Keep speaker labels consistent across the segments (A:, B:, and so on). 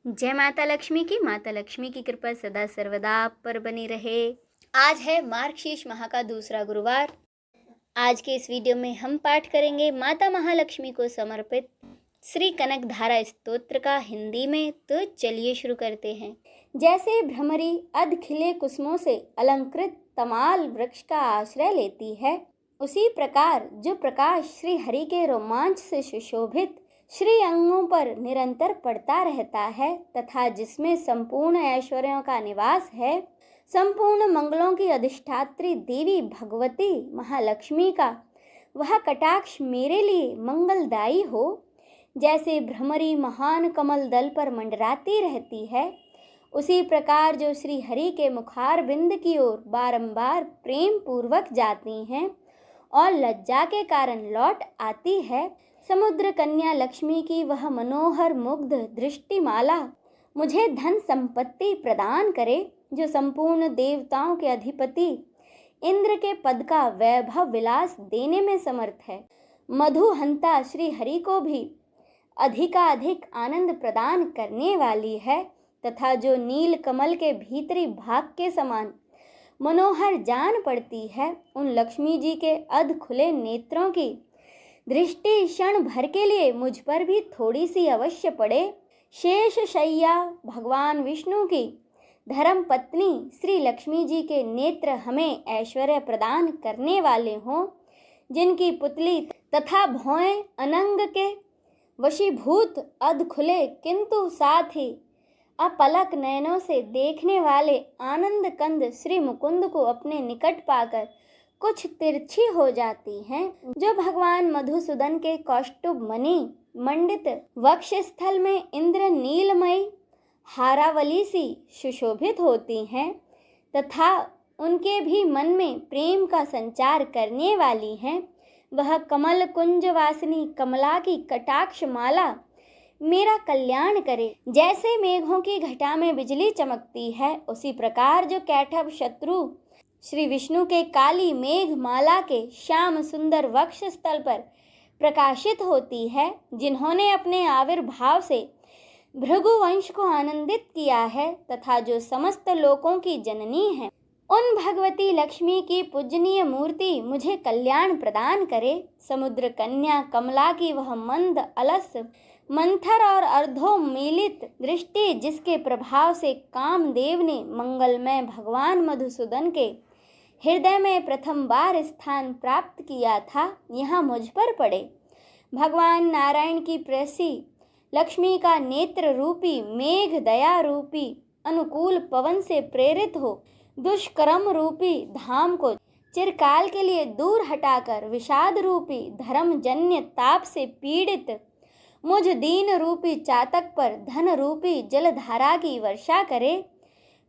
A: जय माता लक्ष्मी की कृपा सदा सर्वदा आप पर बनी रहे। आज है मार्गशीर्ष माह का दूसरा गुरुवार। आज के इस वीडियो में हम पाठ करेंगे माता महालक्ष्मी को समर्पित श्री कनक धारा स्तोत्र का हिंदी में। तो चलिए शुरू करते हैं। जैसे भ्रमरी अध खिले कुसुमों से अलंकृत तमाल वृक्ष का आश्रय लेती है, उसी प्रकार जो प्रकाश श्री हरि के रोमांच से सुशोभित श्री अंगों पर निरंतर पड़ता रहता है तथा जिसमें संपूर्ण ऐश्वर्यों का निवास है, संपूर्ण मंगलों की अधिष्ठात्री देवी भगवती महालक्ष्मी का वह कटाक्ष मेरे लिए मंगलदायी हो। जैसे भ्रमरी महान कमल दल पर मंडराती रहती है, उसी प्रकार जो श्री हरि के मुखार बिंद की ओर बारंबार प्रेम पूर्वक जाती हैं और लज्जा के कारण लौट आती है, समुद्र कन्या लक्ष्मी की वह मनोहर मुग्ध दृष्टिमाला मुझे धन संपत्ति प्रदान करे, जो संपूर्ण देवताओं के अधिपति इंद्र के पद का वैभव विलास देने में समर्थ है। मधुहंता श्री हरि को भी अधिकाधिक आनंद प्रदान करने वाली है तथा जो नील कमल के भीतरी भाग के समान मनोहर जान पड़ती है, उन लक्ष्मी जी के अध खुले नेत्रों की दृष्टि क्षण भर के लिए मुझ पर भी थोड़ी सी अवश्य पड़े। शेष शैया भगवान विष्णु की धर्म पत्नी श्री लक्ष्मी जी के नेत्र हमें ऐश्वर्य प्रदान करने वाले हों, जिनकी पुतली तथा भौएं अनंग के वशीभूत अध खुले किंतु साथ ही अपलक नयनों से देखने वाले आनंद कंद श्री मुकुंद को अपने निकट पाकर कुछ तिरछी हो जाती हैं, जो भगवान मधुसूदन के कौस्तुभ मणि मंडित वक्षस्थल में इंद्र नीलमयी हारावली सी सुशोभित होती हैं तथा उनके भी मन में प्रेम का संचार करने वाली हैं। वह कमल कुंज वासिनी कमला की कटाक्ष माला मेरा कल्याण करे। जैसे मेघों की घटा में बिजली चमकती है, उसी प्रकार जो कैटभ शत्रु श्री विष्णु के काली मेघ माला के श्याम सुंदर वक्ष स्थल पर प्रकाशित होती है, जिन्होंने अपने आविर्भाव से भृगु वंश को आनंदित किया है तथा जो समस्त लोकों की जननी है, उन भगवती लक्ष्मी की पूजनीय मूर्ति मुझे कल्याण प्रदान करे। समुद्र कन्या कमला की वह मंद अलस मंथर और अर्धोमीलित दृष्टि, जिसके प्रभाव से कामदेव ने मंगलमय भगवान मधुसूदन के हृदय में प्रथम बार स्थान प्राप्त किया था, यहाँ मुझ पर पड़े। भगवान नारायण की प्रेसी लक्ष्मी का नेत्र रूपी मेघ दया रूपी अनुकूल पवन से प्रेरित हो दुष्कर्म रूपी धाम को चिरकाल के लिए दूर हटाकर विषाद रूपी धर्मजन्य ताप से पीड़ित मुझ दीन रूपी चातक पर धन रूपी जलधारा की वर्षा करे।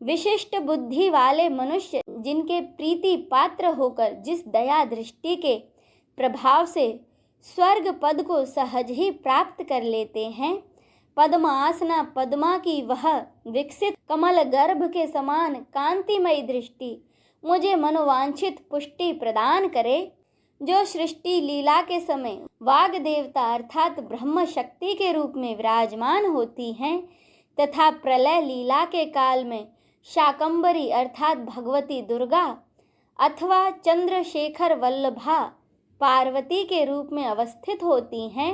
A: विशिष्ट बुद्धि वाले मनुष्य जिनके प्रीति पात्र होकर जिस दया दृष्टि के प्रभाव से स्वर्ग पद को सहज ही प्राप्त कर लेते हैं, पद्मासना पद्मा की वह विकसित कमल गर्भ के समान कांतिमयी दृष्टि मुझे मनोवांछित पुष्टि प्रदान करे। जो सृष्टि लीला के समय वाग देवता अर्थात ब्रह्म शक्ति के रूप में विराजमान होती हैं तथा प्रलय लीला के काल में शाकंबरी अर्थात भगवती दुर्गा अथवा चंद्रशेखर वल्लभा पार्वती के रूप में अवस्थित होती हैं,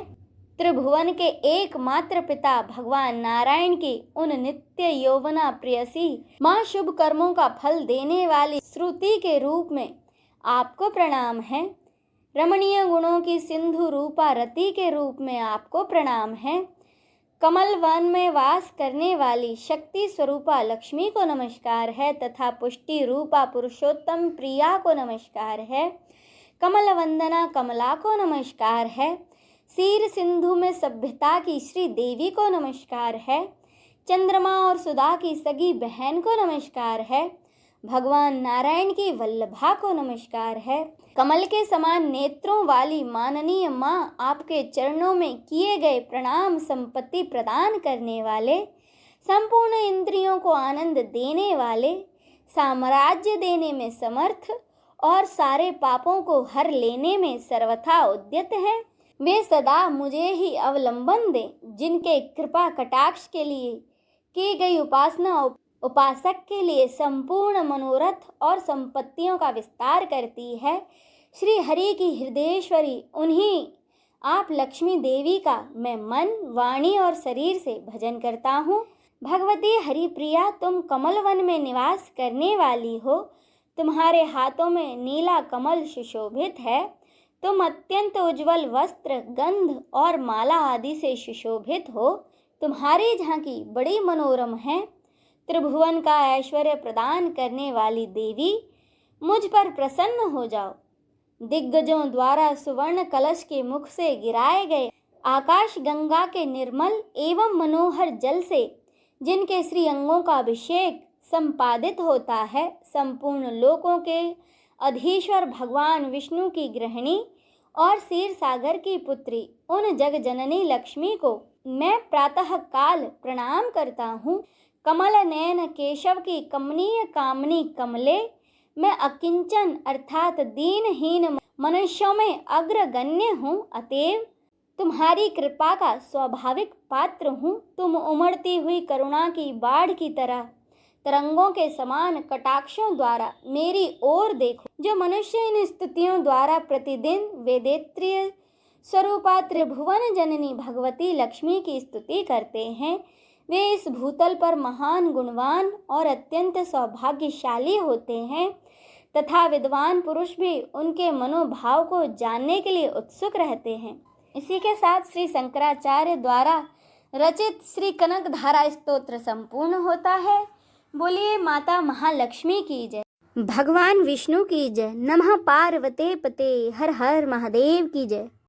A: त्रिभुवन के एकमात्र पिता भगवान नारायण की उन नित्य यौवना प्रेयसी मां शुभ कर्मों का फल देने वाली श्रुति के रूप में आपको प्रणाम है। रमणीय गुणों की सिंधु रूपा रति के रूप में आपको प्रणाम है। कमल वन में वास करने वाली शक्ति स्वरूपा लक्ष्मी को नमस्कार है तथा पुष्टि रूपा पुरुषोत्तम प्रिया को नमस्कार है। कमल वंदना कमला को नमस्कार है। सीर सिंधु में सभ्यता की श्री देवी को नमस्कार है। चंद्रमा और सुधा की सगी बहन को नमस्कार है। भगवान नारायण की वल्लभा को नमस्कार है। कमल के समान नेत्रों वाली माननीय माँ, आपके चरणों में किए गए प्रणाम संपत्ति प्रदान करने वाले, संपूर्ण इंद्रियों को आनंद देने वाले, साम्राज्य देने में समर्थ और सारे पापों को हर लेने में सर्वथा उद्यत हैं। वे सदा मुझे ही अवलंबन दें, जिनके कृपा कटाक्ष के लिए की गई उपासना उपासक के लिए संपूर्ण मनोरथ और संपत्तियों का विस्तार करती है। श्री हरि की हृदयेश्वरी उन्हीं आप लक्ष्मी देवी का मैं मन, वाणी और शरीर से भजन करता हूँ। भगवती हरिप्रिया, तुम कमल वन में निवास करने वाली हो। तुम्हारे हाथों में नीला कमल सुशोभित है। तुम अत्यंत उज्जवल वस्त्र, गंध और माला आदि से सुशोभित हो। तुम्हारी झांकी बड़ी मनोरम है। त्रिभुवन का ऐश्वर्य प्रदान करने वाली देवी, मुझ पर प्रसन्न हो जाओ। दिग्गजों द्वारा सुवर्ण कलश के मुख से गिराए गए आकाश गंगा के निर्मल एवं मनोहर जल से जिनके श्री अंगों का अभिषेक संपादित होता है, संपूर्ण लोकों के अधीश्वर भगवान विष्णु की गृहिणी और क्षीर सागर की पुत्री उन जग जननी लक्ष्मी को मैं प्रातः काल प्रणाम करता हूँ। कमल नयन केशव की कमनीय कामनी कमले, मैं अकिंचन अर्थात दीनहीन मनुष्यों में अग्रगण्य हूँ, अतएव तुम्हारी कृपा का स्वाभाविक पात्र हूँ। तुम उमड़ती हुई करुणा की बाढ़ की तरह तरंगों के समान कटाक्षों द्वारा मेरी ओर देखो। जो मनुष्य इन स्तुतियों द्वारा प्रतिदिन वेदेत्रीय स्वरूपा त्रिभुवन जननी भगवती लक्ष्मी की स्तुति करते हैं, वे इस भूतल पर महान गुणवान और अत्यंत सौभाग्यशाली होते हैं तथा विद्वान पुरुष भी उनके मनोभाव को जानने के लिए उत्सुक रहते हैं। इसी के साथ श्री शंकराचार्य द्वारा रचित श्री कनकधारा स्तोत्र संपूर्ण होता है। बोलिए माता महालक्ष्मी की जय, भगवान विष्णु की जय, नमः पार्वते पते, हर हर महादेव की जय।